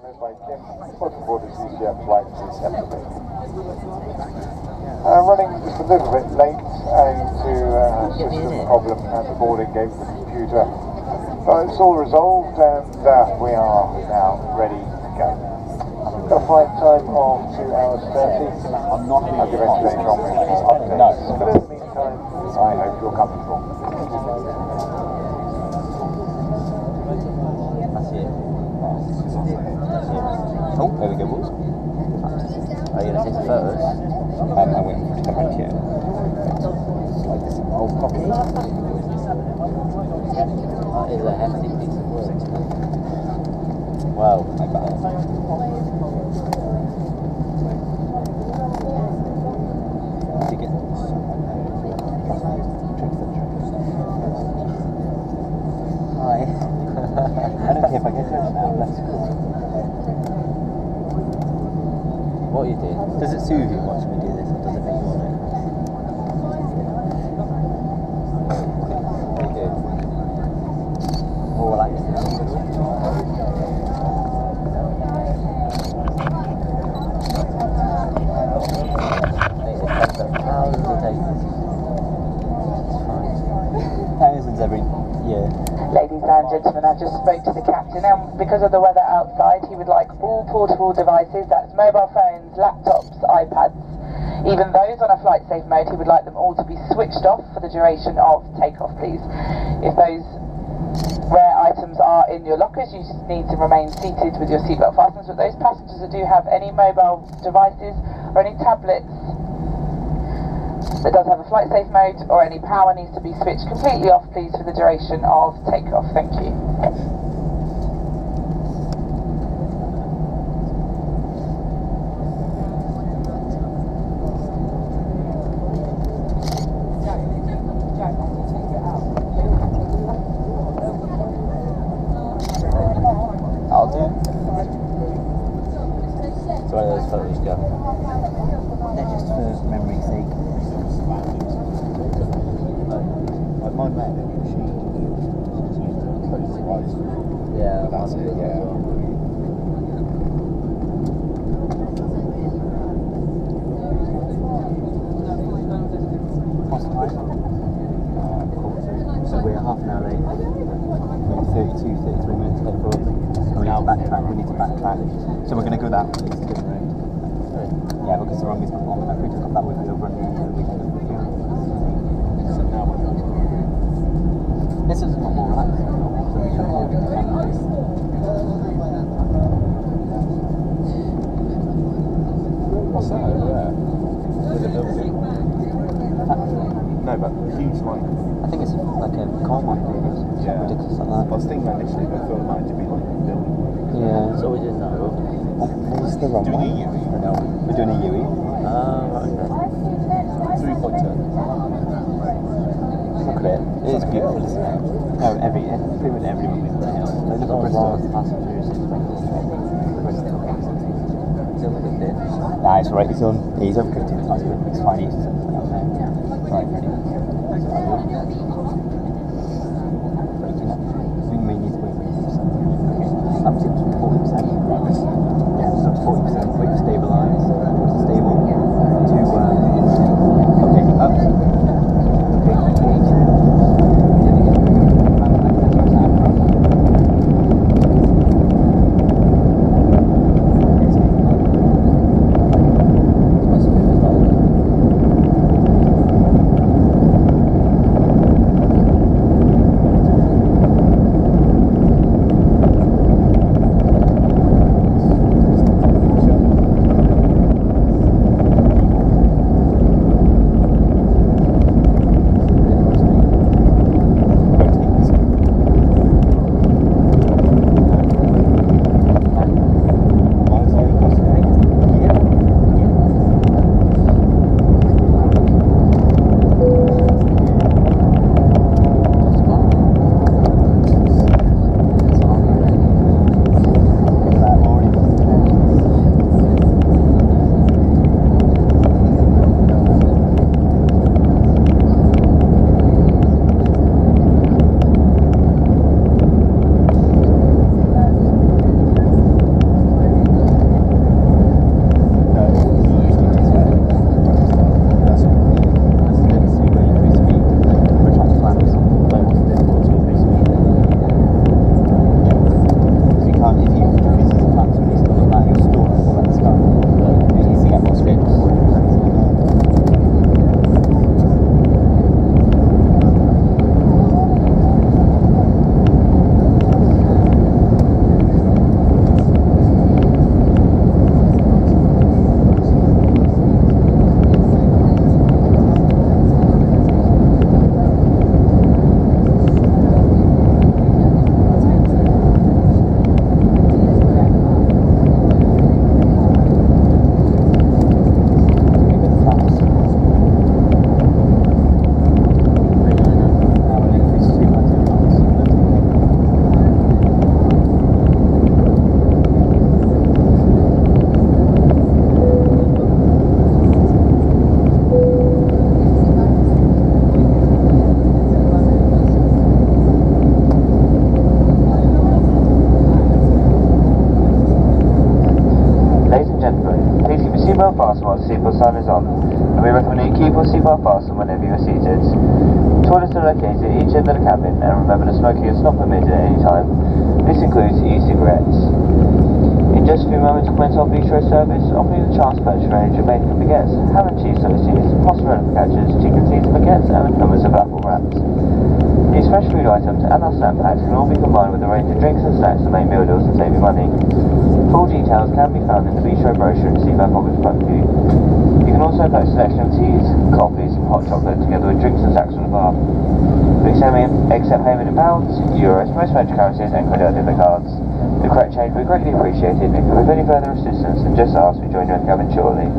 Welcome aboard this EasyJet flight to Keflavik. Running just a little bit late owing to a system problem at the boarding gate with the computer. But it's all resolved and we are now ready to go. We've got a flight time of 2 hours 30. I'm not I'll give you later on with updates. No. But in the meantime, I hope you're comfortable. That's it. Oh, there we go, boys. Are you going to take the photos? I went for camera here. It's like this old copy. That is a hefty piece of work. Wow, I bet. To get Hi. I don't care if I get it now, that's cool. What are you doing? Does it soothe you watching me do this, or does it make you want it? Very good. More relaxed. Thousands every year. Ladies and gentlemen, I just spoke to the captain, and because of the weather outside, he would like all portable devices, that's mobile phones, laptops, iPads, even those on a flight safe mode, he would like them all to be switched off for the duration of takeoff, please. If those rare items are in your lockers, you just need to remain seated with your seatbelt fastened. But those passengers that do have any mobile devices or any tablets that does have a flight safe mode or any power needs to be switched completely off, please, for the duration of takeoff. Thank you. I'll do. So where do those photos go? They're just for memory's sake. Like my mate, yeah, that's it, yeah. What's the time? Cool. So we're half an hour late. We're 33 minutes late for us. We need to backtrack. So we're going to go that way. It's a different road. Yeah, because the wrong is performing. If we took up that way, we'll run the weekend of the field. So now we're going to... This is not more relaxed. So we can hold it to families. What's that over there? With a building? No, but huge one. I think it's like a coal mine, maybe. Yeah. Ridiculous like that. I was thinking initially, but I thought it might be like a building. Yeah. So we did that, right? What's the wrong Doing way? a UE? No, we're doing a UE. Right, okay. 3.2. Look at it. It is beautiful, isn't it? No, pretty much everyone is there. Look at Bristol. Passengers. Nah, it's alright. He's overcooked it. It's fine. He's right, ready. We may need to wait for 50%. Okay, that was 40%. Yeah, so 40%. Wait to stabilise. Stable. Okay, up. while the seatbelt sign is on, and we recommend you keep your seatbelt fastened whenever you are seated. Toilets are located at each end of the cabin, and remember that smoking is not permitted at any time. This includes e-cigarettes. In just a few moments to commence our bistro service, offering the chance to purchase a range of bacon and baguettes, ham and cheese sausages, mozzarella focaccias, chicken teas, baguettes, and hummus of apple wraps. These fresh food items and our snack packs can all be combined with a range of drinks and snacks to make meal deals and save you money. Full details can be found in the bistro brochure and seatbelt pocket in front of you. You can also purchase a selection of teas, coffees, and hot chocolate together with drinks and snacks from the bar. We accept payment in pounds, euros, most major currencies, and credit or debit cards. The correct change would be greatly appreciated. If you have any further assistance, then just ask. We join you in the cabin shortly.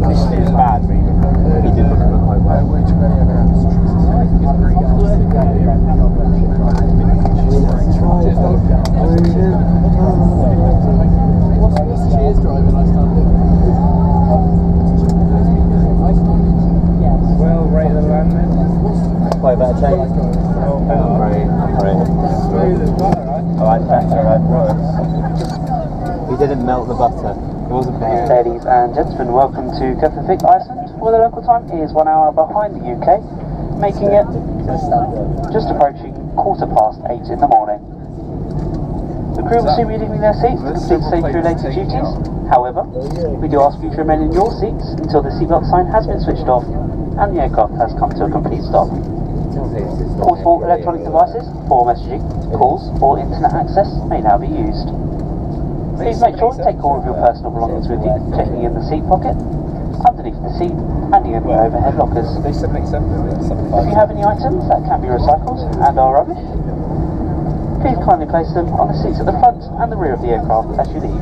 Initially it was bad, but he did look quite well. What's Cheers driving Icelandic? Well, right at the land. Quite a better change. I'm great. I like better, I like worse. He didn't melt the butter. It wasn't bad. Ladies and gentlemen, welcome to Keflavik, Iceland, where the local time is 1 hour behind the UK, making it just approaching 8:15 in the morning. The crew will soon be leaving their seats to complete safety-related duties. However, we do ask you to remain in your seats until the seatbelt sign has been switched off and the aircraft has come to a complete stop. Portable electronic devices for messaging, calls, or internet access may now be used. Please make sure to take all of your personal belongings with you, checking in the seat pocket, underneath the seat, and in the overhead lockers. If you have any items that can be recycled and are rubbish, please kindly place them on the seats at the front and the rear of the aircraft as you leave.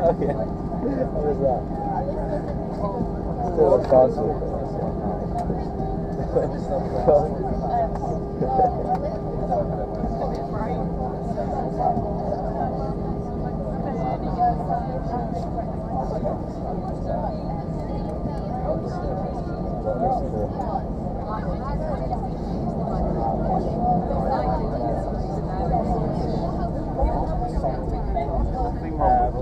Oh yeah. What was that? Still a castle.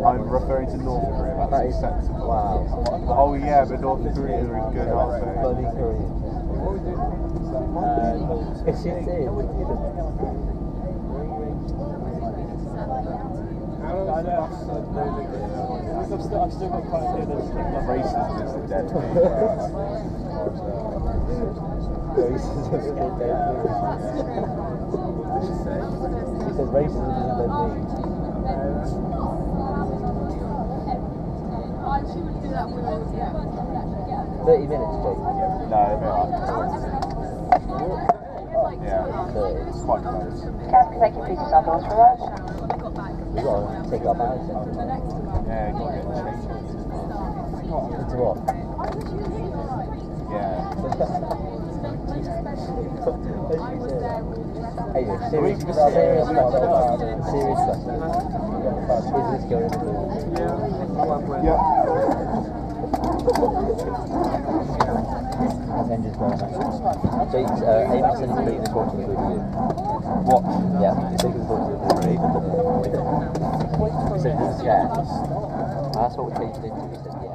I'm referring to North Korea. That is sensible. Wow. Oh yeah, but North Korea are good, aren't they? Bloody Korean. Yes, it is. I've still got quite a few of those. Racism is the dead thing. Racism is the dead thing. He says racism is the dead thing. 30 minutes, Jake. No, yeah, it's quite close. Captain, thank you, please stand doors for arrival. We've got to take our bags in. Yeah, you got to get changed. Into what? Yeah. Hey, serious question. Serious question. Is this going to be? Yeah. How's engines going? Jake, Amy said he's taking the talk to the group. What? Yeah, he's taking the talk to the group. He said, yeah. That's what we changed into. He said, yeah.